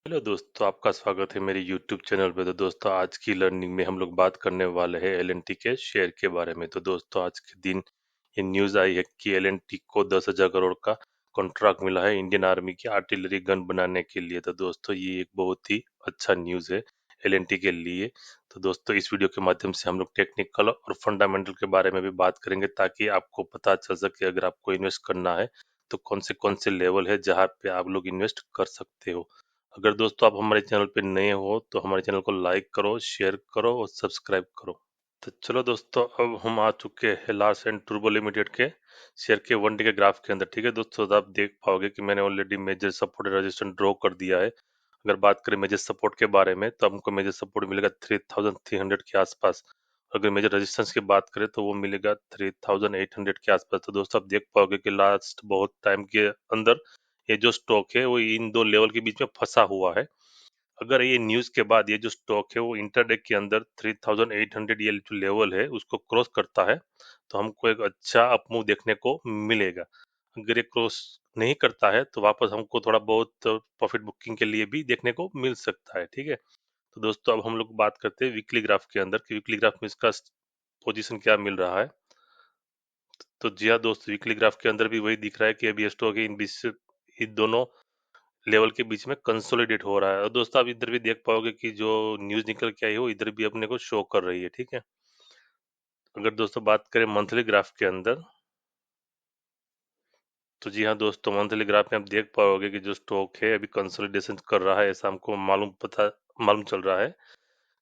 Hello दोस्तों, आपका स्वागत है मेरे YouTube चैनल पे। तो दोस्तों, आज की लर्निंग में हम लोग बात करने वाले हैं एलएनटी के शेयर के बारे में। तो दोस्तों, आज के दिन ये न्यूज़ आई है कि एलएनटी को 10,000 करोड़ का कॉन्ट्रैक्ट मिला है इंडियन आर्मी की आर्टिलरी गन बनाने के लिए। तो दोस्तों, ये एक बहुत ही अच्छा न्यूज़ है एलएनटी के लिए। तो दोस्तों, इस वीडियो के माध्यम से हम लोग टेक्निकल और फंडामेंटल के बारे में भी बात करेंगे, ताकि आपको पता चल सके अगर आपको इन्वेस्ट करना है तो कौन से लेवल है जहाँ पे आप लोग इन्वेस्ट कर सकते हो। अगर दोस्तों आप हमारे चैनल पे नए हो तो हमारे चैनल को लाइक करो, शेयर करो और सब्सक्राइब करो। तो चलो दोस्तों, अब हम आ चुके हैं लार्स एंड टूर्बो लिमिटेड के शेयर के 1 डे के ग्राफ के अंदर। ठीक है दोस्तों, तो आप देख पाओगे कि मैंने already major support resistance draw कर दिया है। अगर बात करें मेजर सपोर्ट के बारे में तो हमको मेजर सपोर्ट मिलेगा 3300 के आसपास। अगर मेजर रेजिस्टेंस की बात करें तो वो मिलेगा 3800 के आसपास। तो दोस्तों, आप देख पाओगे कि लास्ट बहुत टाइम के अंदर ये जो स्टॉक है वो इन दो लेवल के बीच में फंसा हुआ है। अगर ये न्यूज के बाद ये जो स्टॉक है वो इंटरडे के अंदर 3800 ये जो लेवल है उसको क्रॉस करता है तो हमको एक अच्छा अपमूव देखने को मिलेगा। अगर ये क्रॉस नहीं करता है तो वापस हमको थोड़ा बहुत प्रॉफिट बुकिंग के लिए भी देखने को मिल सकता है। ठीक है, तो दोस्तों अब हम लोग बात करते हैं वीकली ग्राफ के अंदर कि वीकली ग्राफ में इसका पोजीशन क्या मिल रहा है। तो जी हाँ दोस्त, वीकली ग्राफ के अंदर भी वही दिख रहा है कि अभी ये स्टॉक इन बीच इन दोनों लेवल के बीच में कंसोलिडेट हो रहा है। और दोस्तों, आप इधर भी देख पाओगे कि जो न्यूज निकल के आई हो इधर भी अपने को शो कर रही है। ठीक है, अगर दोस्तों बात करें मंथली ग्राफ के अंदर तो जी हाँ दोस्तों, मंथली ग्राफ में आप देख पाओगे कि जो स्टॉक है अभी कंसोलिडेशन कर रहा है, ऐसा हमको मालूम चल रहा है।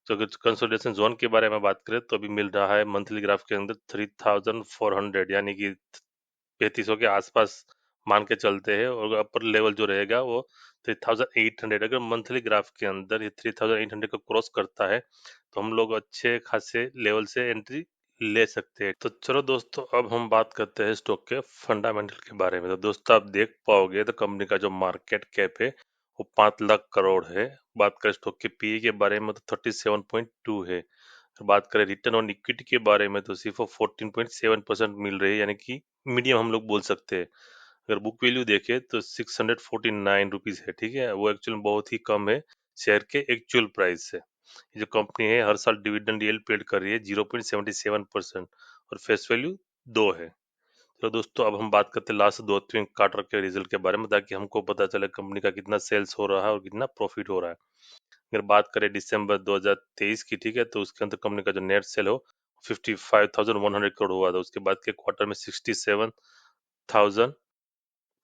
तो अगर कंसोलिडेशन जोन के बारे में बात करें तो अभी मिल रहा है मंथली ग्राफ के अंदर 3400, यानी कि 3500 के आसपास मान के चलते हैं। और अपर लेवल जो रहेगा वो 3800। अगर मंथली ग्राफ के अंदर ये 3800 को क्रॉस करता है तो हम लोग अच्छे खासे लेवल से एंट्री ले सकते हैं। तो चलो दोस्तों, अब हम बात करते हैं स्टॉक के फंडामेंटल के बारे में। तो दोस्तों, आप देख पाओगे तो कंपनी का जो मार्केट कैप है वो 5 लाख करोड़ है। बात करें स्टॉक के पीई के बारे में तो 37.2 है। बात करें रिटर्न ऑन इक्विटी के बारे में तो सिर्फ 14.7% मिल रही है, यानी कि मीडियम हम लोग बोल सकते हैं। अगर बुक वैल्यू देखें तो 649 रुपीज है। ठीक है, वो एक्चुअली बहुत ही कम है शेयर के एक्चुअल प्राइस से। ये जो कंपनी है हर साल डिविडेंड येल्ड पेड कर रही है 0.77% और फेस वैल्यू 2 है। तो दोस्तों, अब हम बात करते हैं लास्ट 2-3 क्वार्टर के रिजल्ट के बारे में, ताकि हमको पता चले कंपनी का कितना सेल्स हो रहा है और कितना प्रॉफिट हो रहा है। अगर बात करें दिसंबर 2023 की, ठीक है, तो उसके अंदर कंपनी का जो नेट सेल हो 55,100 करोड़ हुआ था। उसके बाद के क्वार्टर में 67,000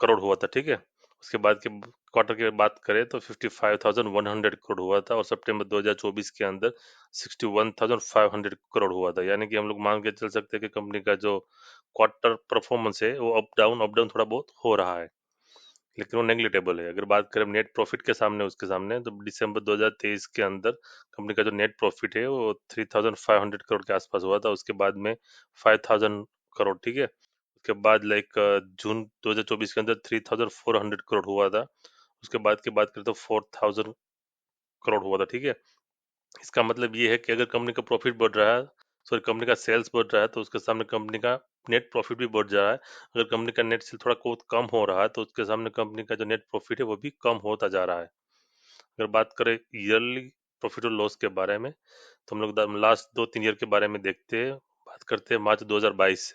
करोड़ हुआ था। ठीक है, उसके बाद के क्वार्टर की बात करें तो 55,100 करोड़ हुआ था। और सितंबर 2024 के अंदर 61,500 करोड़ हुआ था। यानी कि हम लोग मान के चल सकते हैं कि कंपनी का जो क्वार्टर परफॉर्मेंस है वो अप डाउन थोड़ा बहुत हो रहा है, लेकिन वो नेग्लिटेबल है। अगर बात करें नेट प्रॉफिट के सामने उसके सामने तो दिसंबर 2023 के अंदर कंपनी का जो नेट प्रॉफिट है वो 3,500 करोड़ के आसपास हुआ था। उसके बाद में 5,000 करोड़। ठीक है, उसके बाद लाइक जून 2024 के अंदर 3,400 करोड़ हुआ था। उसके बाद की बात करें तो 4,000 करोड़ हुआ था। ठीक है, इसका मतलब ये है कि अगर कंपनी का प्रॉफिट बढ़ रहा है, सॉरी कंपनी का सेल्स बढ़ रहा है, तो उसके सामने कंपनी का नेट प्रॉफिट भी बढ़ जा रहा है। अगर कंपनी का नेट सेल थोड़ा बहुत कम हो रहा है तो उसके सामने कंपनी का जो नेट प्रॉफिट है वो भी कम होता जा रहा है। अगर बात करें ईयरली प्रॉफिट और लॉस के बारे में तो हम लोग लास्ट 2-3 ईयर के बारे में देखते हैं। बात करते हैं मार्च 2022 से।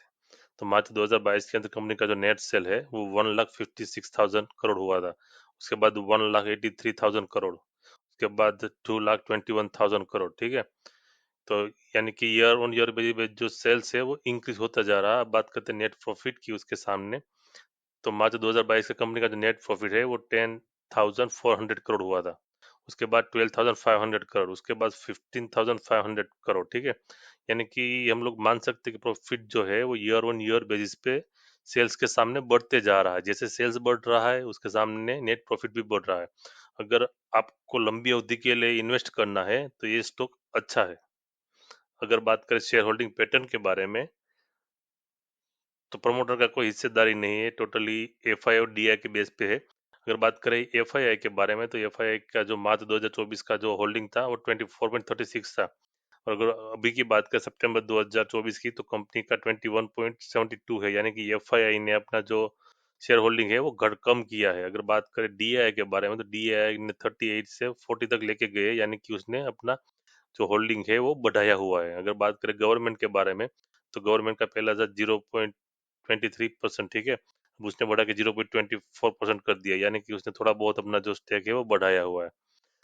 तो मार्च 2022 के अंदर कंपनी का जो नेट सेल है वो 1,56,000 करोड़ हुआ था। उसके बाद 1,83,000 करोड़, उसके बाद 2,21,000 करोड़। ठीक है, तो यानी कि ईयर ऑन ईयर बेसिस जो सेल्स है वो इंक्रीज होता जा रहा है। अब बात करते हैं नेट प्रॉफिट की उसके सामने। तो मार्च 2022 का कंपनी का जो नेट प्रॉफिट है वो 10,400 करोड़ हुआ था। उसके बाद 12,500 करोड़, उसके बाद 15,500 करोड़। ठीक है, यानी कि हम लोग मान सकते हैं कि प्रॉफिट जो है वो ईयर ऑन ईयर बेसिस पे सेल्स के सामने बढ़ते जा रहा है। जैसे सेल्स बढ़ रहा है उसके सामने नेट प्रॉफिट भी बढ़ रहा है। अगर आपको लंबी अवधि के लिए इन्वेस्ट करना है तो ये स्टॉक अच्छा है। अगर बात करें शेयर होल्डिंग पैटर्न के बारे में तो प्रमोटर का कोई हिस्सेदारी नहीं है, टोटली एफआई और डीआई के बेस पे है। अगर बात करें एफआईआई के बारे में तो एफआईआई का जो मार्च 2024 का जो होल्डिंग था वो 24.36 था। और अगर अभी की बात करें सितंबर 2024 की तो कंपनी का 21.72 है। यानी कि एफआईआई ने अपना जो शेयर होल्डिंग है वो घट कम किया है। अगर बात करें डीआई के बारे में, तो डीआई ने 38 से 40 तक लेके गए, यानी कि उसने अपना जो होल्डिंग है वो बढ़ाया हुआ है। अगर बात करें गवर्नमेंट के बारे में, तो गवर्नमेंट का पहला था 0.23%, ठीक है, अब उसने बढ़ा के 0.24% कर दिया, यानी कि उसने थोड़ा बहुत अपना जो स्टेक है वो बढ़ाया हुआ है।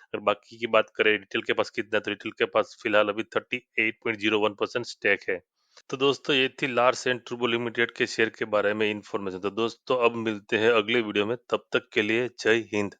अगर बाकी की बात करें रिटेल के पास कितना है, तो रिटेल के पास फिलहाल अभी 38.01% स्टेक है। तो दोस्तों ये थी लार्स एंड टुर्बो लिमिटेड के शेयर के बारे में इंफॉर्मेशन। तो दोस्तों अब मिलते हैं अगले वीडियो में, तब तक के लिए जय हिंद।